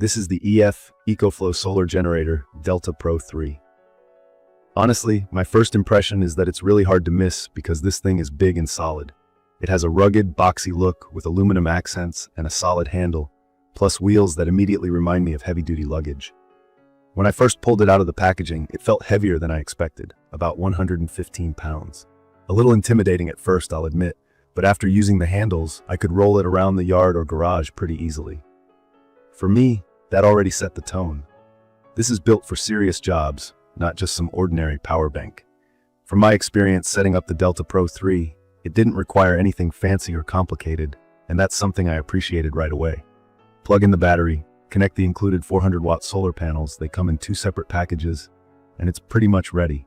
This is the EcoFlow Solar Generator Delta Pro 3. Honestly, my first impression is that it's really hard to miss because this thing is big and solid. It has a rugged, boxy look with aluminum accents and a solid handle, plus wheels that immediately remind me of heavy-duty luggage. When I first pulled it out of the packaging, it felt heavier than I expected, about 115 pounds. A little intimidating at first, I'll admit, but after using the handles, I could roll it around the yard or garage pretty easily. For me, that already set the tone. This is built for serious jobs, not just some ordinary power bank. From my experience setting up the Delta Pro 3, it didn't require anything fancy or complicated, and that's something I appreciated right away. Plug in the battery, connect the included 400-watt solar panels. They come in 2 separate packages, and it's pretty much ready.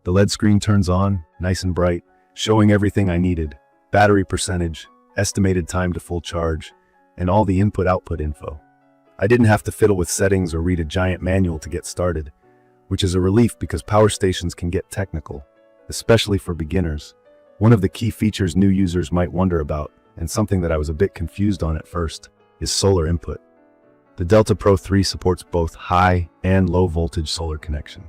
The LED screen turns on, nice and bright, showing everything I needed: battery percentage, estimated time to full charge, and all the input-output info. I didn't have to fiddle with settings or read a giant manual to get started, which is a relief because power stations can get technical, especially for beginners. One of the key features new users might wonder about, and something that I was a bit confused on at first, is solar input. The Delta Pro 3 supports both high and low voltage solar connection.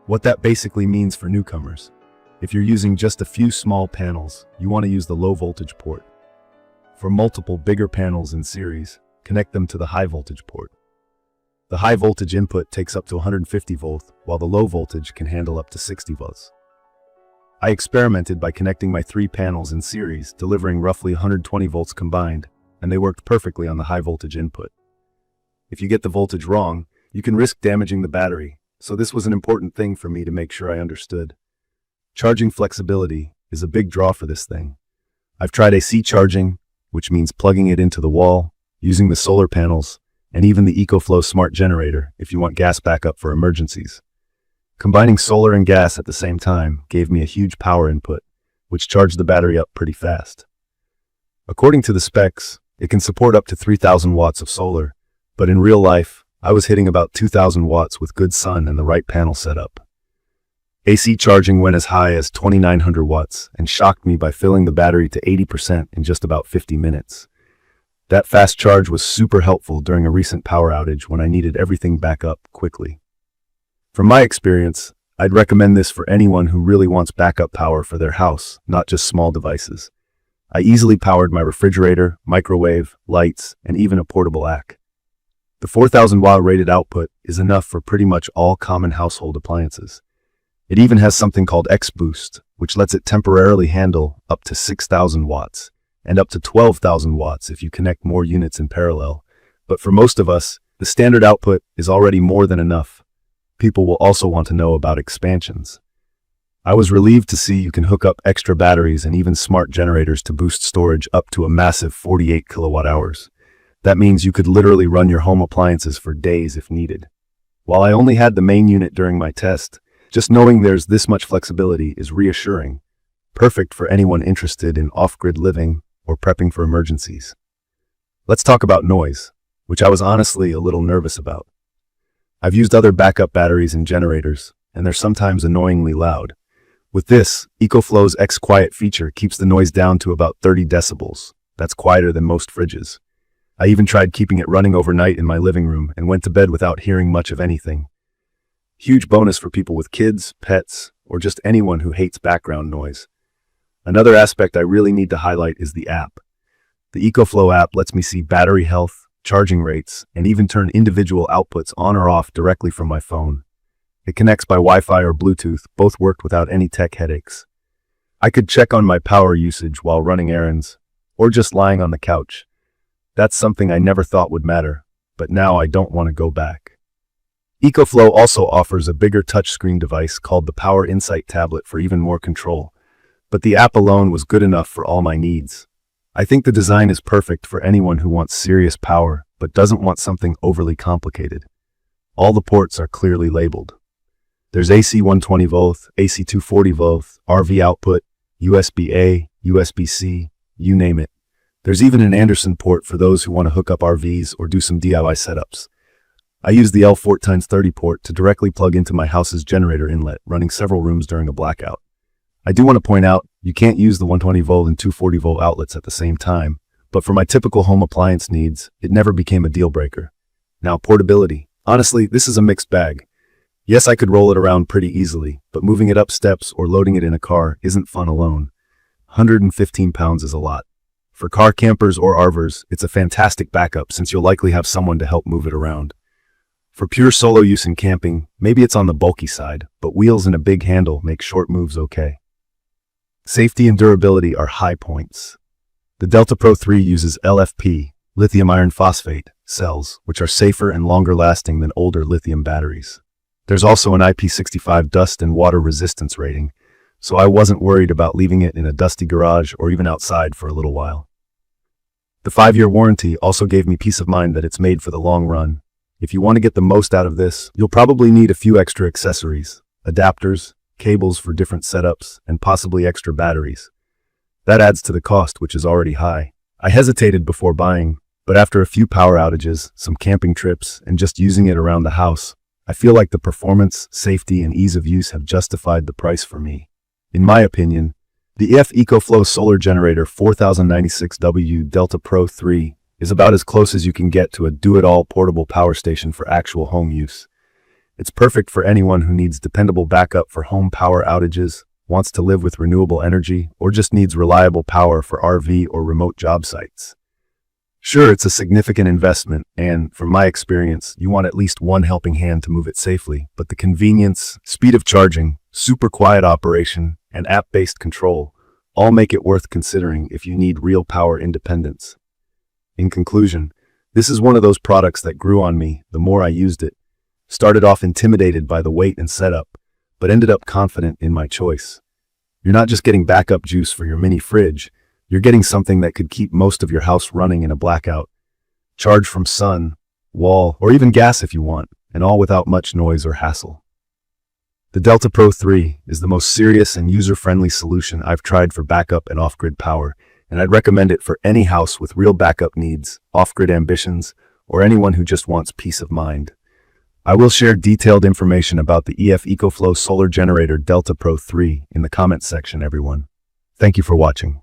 What that basically means for newcomers: if you're using just a few small panels, you want to use the low voltage port. For multiple bigger panels in series, connect them to the high voltage port. The high voltage input takes up to 150 volts, while the low voltage can handle up to 60 volts. I experimented by connecting my 3 panels in series, delivering roughly 120 volts combined, and they worked perfectly on the high voltage input. If you get the voltage wrong, you can risk damaging the battery, so this was an important thing for me to make sure I understood. Charging flexibility is a big draw for this thing. I've tried AC charging, which means plugging it into the wall, using the solar panels, and even the EcoFlow Smart Generator if you want gas backup for emergencies. Combining solar and gas at the same time gave me a huge power input, which charged the battery up pretty fast. According to the specs, it can support up to 3,000 watts of solar, but in real life, I was hitting about 2,000 watts with good sun and the right panel setup. AC charging went as high as 2,900 watts and shocked me by filling the battery to 80% in just about 50 minutes. That fast charge was super helpful during a recent power outage when I needed everything back up quickly. From my experience, I'd recommend this for anyone who really wants backup power for their house, not just small devices. I easily powered my refrigerator, microwave, lights, and even a portable AC. The 4,000 watt rated output is enough for pretty much all common household appliances. It even has something called X-Boost, which lets it temporarily handle up to 6,000 watts. And up to 12,000 watts if you connect more units in parallel. But for most of us, the standard output is already more than enough. People will also want to know about expansions. I was relieved to see you can hook up extra batteries and even smart generators to boost storage up to a massive 48 kilowatt hours. That means you could literally run your home appliances for days if needed. While I only had the main unit during my test, just knowing there's this much flexibility is reassuring. Perfect for anyone interested in off-grid living or prepping for emergencies. Let's talk about noise, which I was honestly a little nervous about. I've used other backup batteries and generators, and they're sometimes annoyingly loud. With this, EcoFlow's X-Quiet feature keeps the noise down to about 30 decibels. That's quieter than most fridges. I even tried keeping it running overnight in my living room and went to bed without hearing much of anything. Huge bonus for people with kids, pets, or just anyone who hates background noise. Another aspect I really need to highlight is the app. The EcoFlow app lets me see battery health, charging rates, and even turn individual outputs on or off directly from my phone. It connects by Wi-Fi or Bluetooth, both worked without any tech headaches. I could check on my power usage while running errands, or just lying on the couch. That's something I never thought would matter, but now I don't want to go back. EcoFlow also offers a bigger touchscreen device called the Power Insight tablet for even more control. But the app alone was good enough for all my needs. I think the design is perfect for anyone who wants serious power, but doesn't want something overly complicated. All the ports are clearly labeled. There's AC 120 volt, AC 240 volt, RV output, USB-A, USB-C, you name it. There's even an Anderson port for those who want to hook up RVs or do some DIY setups. I use the L4x30 port to directly plug into my house's generator inlet, running several rooms during a blackout. I do want to point out, you can't use the 120 volt and 240 volt outlets at the same time, but for my typical home appliance needs, it never became a deal breaker. Now, portability. Honestly, this is a mixed bag. Yes, I could roll it around pretty easily, but moving it up steps or loading it in a car isn't fun alone. 115 pounds is a lot. For car campers or RVers, it's a fantastic backup since you'll likely have someone to help move it around. For pure solo use in camping, maybe it's on the bulky side, but wheels and a big handle make short moves okay. Safety and durability are high points. The Delta Pro 3 uses LFP, lithium iron phosphate, cells, which are safer and longer lasting than older lithium batteries. There's also an IP65 dust and water resistance rating, so I wasn't worried about leaving it in a dusty garage or even outside for a little while. The 5-year warranty also gave me peace of mind that it's made for the long run. If you want to get the most out of this, you'll probably need a few extra accessories, adapters, cables for different setups, and possibly extra batteries. That adds to the cost, which is already high. I hesitated before buying, but after a few power outages, some camping trips, and just using it around the house, I feel like the performance, safety, and ease of use have justified the price for me. In my opinion, the EcoFlow Solar Generator 4096W Delta Pro 3 is about as close as you can get to a do-it-all portable power station for actual home use. It's perfect for anyone who needs dependable backup for home power outages, wants to live with renewable energy, or just needs reliable power for RV or remote job sites. Sure, it's a significant investment, and from my experience, you want at least one helping hand to move it safely, but the convenience, speed of charging, super quiet operation, and app-based control all make it worth considering if you need real power independence. In conclusion, this is one of those products that grew on me the more I used it. Started off intimidated by the weight and setup, but ended up confident in my choice. You're not just getting backup juice for your mini fridge, you're getting something that could keep most of your house running in a blackout. Charge from sun, wall, or even gas if you want, and all without much noise or hassle. The Delta Pro 3 is the most serious and user-friendly solution I've tried for backup and off-grid power, and I'd recommend it for any house with real backup needs, off-grid ambitions, or anyone who just wants peace of mind. I will share detailed information about the EcoFlow Solar Generator Delta Pro 3 in the comments section, everyone. Thank you for watching.